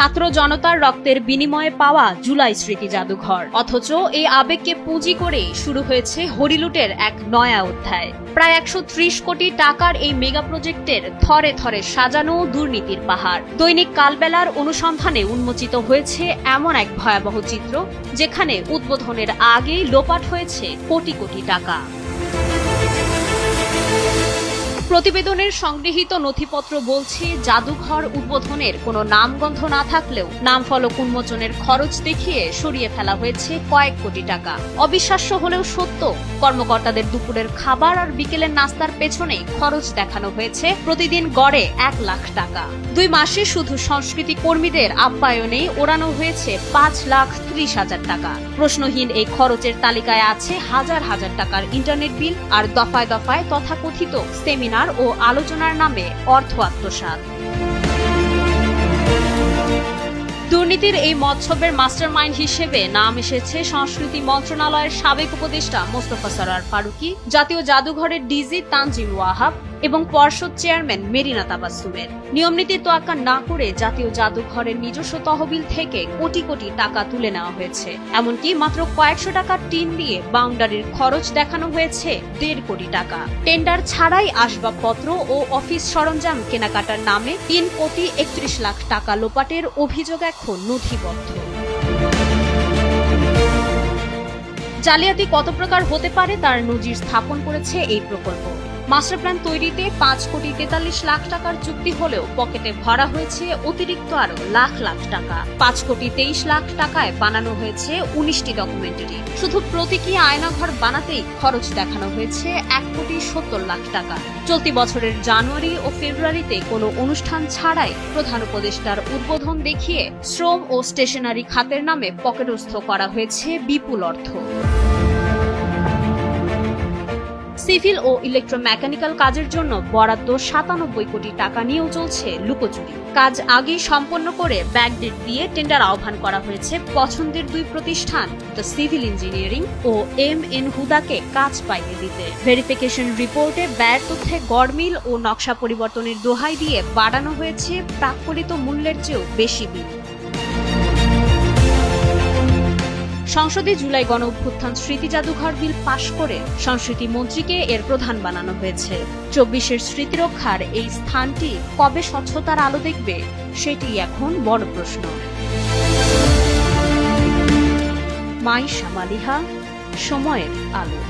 ছাত্র জনতার রক্তের বিনিময়ে পাওয়া জুলাই স্মৃতি জাদুঘর। অথচ এই আবেগকে পুঁজি করে শুরু হয়েছে হরিলুটের এক নয়া অধ্যায়। প্রায় ১৩০ কোটি টাকার এই মেগা প্রজেক্টের থরে থরে সাজানো দুর্নীতির পাহাড়। দৈনিক কালবেলার অনুসন্ধানে উন্মোচিত হয়েছে এমন এক ভয়াবহ চিত্র, যেখানে উদ্বোধনের আগেই লোপাট হয়েছে কোটি কোটি টাকা। প্রতিবেদনের সংগৃহীত নথিপত্র বলছে, জাদুঘর উদ্বোধনের কোনো নামগন্ধ না থাকলেও নামফলক উন্মোচনের খরচ দেখিয়ে সরিয়ে ফেলা হয়েছে কয়েক কোটি টাকা। অবিশ্বাস্য হলেও সত্য, কর্মকর্তাদের দুপুরের খাবার আর বিকেলের নাস্তার পেছনেই খরচ দেখানো হয়েছে প্রতিদিন গড়ে ১ লাখ টাকা। ২ মাসে শুধু সংস্কৃতি কর্মীদের আপ্যায়নেই ওড়ানো হয়েছে ৫,৩০,০০০ টাকা। প্রশ্নহীন এই খরচের তালিকায় আছে হাজার হাজার টাকার ইন্টারনেট বিল আর দফায় দফায় তথাকথিত সেমিনার ও আলোচনার নামে অর্থ আত্মসাৎ। দুর্নীতির এই মৎসবের মাস্টারমাইন্ড হিসেবে নাম এসেছে সংস্কৃতি মন্ত্রণালয়ের সাবেক উপদেষ্টা মোস্তফা সরোয়ার ফারুকী, জাতীয় জাদুঘরের ডিজি তানজিম ওয়াহাব এবং পর্ষদ চেয়ারম্যান মেরিনা তাবাসসুমের। নিয়মনীতির তোয়াক্কা না করে জাতীয় জাদুঘরের নিজস্ব তহবিল থেকে কোটি কোটি টাকা তুলে নেওয়া হয়েছে। এমনকি মাত্র কয়েকশো টাকার টিন দিয়ে বাউন্ডারির খরচ দেখানো হয়েছে ১.৫ কোটি টাকা। টেন্ডার ছাড়াই আসবাবপত্র ও অফিস সরঞ্জাম কেনাকাটার নামে ৩,৩১,০০,০০০ টাকা লোপাটের অভিযোগ এখন নথিবদ্ধ। জালিয়াতি কত প্রকার হতে পারে তার নজির স্থাপন করেছে এই প্রকল্প। মাস্টার প্ল্যান তৈরিতে ৫,৪৩,০০,০০০ টাকার চুক্তি হলেও পকেটে ভরা হয়েছে অতিরিক্ত আরো লাখ লাখ টাকা। ৫,২৩,০০,০০০ টাকায় বানানো হয়েছে ১৯টি ডকুমেন্টারি। শুধু প্রতীকী আয়নাঘর বানাতেই খরচ দেখানো হয়েছে ১,৭০,০০,০০০ টাকা। চলতি বছরের জানুয়ারি ও ফেব্রুয়ারিতে কোনো অনুষ্ঠান ছাড়াই প্রধান উপদেষ্টার উদ্বোধন দেখিয়ে শ্রম ও স্টেশনারি খাতের নামে পকেটস্থ করা হয়েছে বিপুল অর্থ। সিভিল ও ইলেকট্রোমেকানিক্যাল কাজের জন্য বরাদ্দ ৯৭ কোটি টাকা নিয়েও চলছে লুকোচুরি। কাজ আগেই সম্পন্ন করে ব্যাকডেট দিয়ে টেন্ডার আহ্বান করা হয়েছে পছন্দের ২ প্রতিষ্ঠান দ্য সিভিল ইঞ্জিনিয়ারিং ও MN হুদাকে কাজ পাইয়ে দিতে। ভেরিফিকেশন রিপোর্টে ব্যয়ের তথ্যে গড়মিল ও নকশা পরিবর্তনের দোহাই দিয়ে বাড়ানো হয়েছে প্রাক্কলিত মূল্যের চেয়েও বেশি বিল। সংসদে জুলাই গণ অভ্যুত্থান স্মৃতি জাদুঘর বিল পাশ করে সংস্কৃতি মন্ত্রীকে এর প্রধান বানানো হয়েছে। ২৪-এর স্মৃতিরক্ষার এই স্থানটি কবে স্বচ্ছতার আলো দেখবে, সেটি এখন বড় প্রশ্ন। মাইশা মালিহা, সময়ের আলো।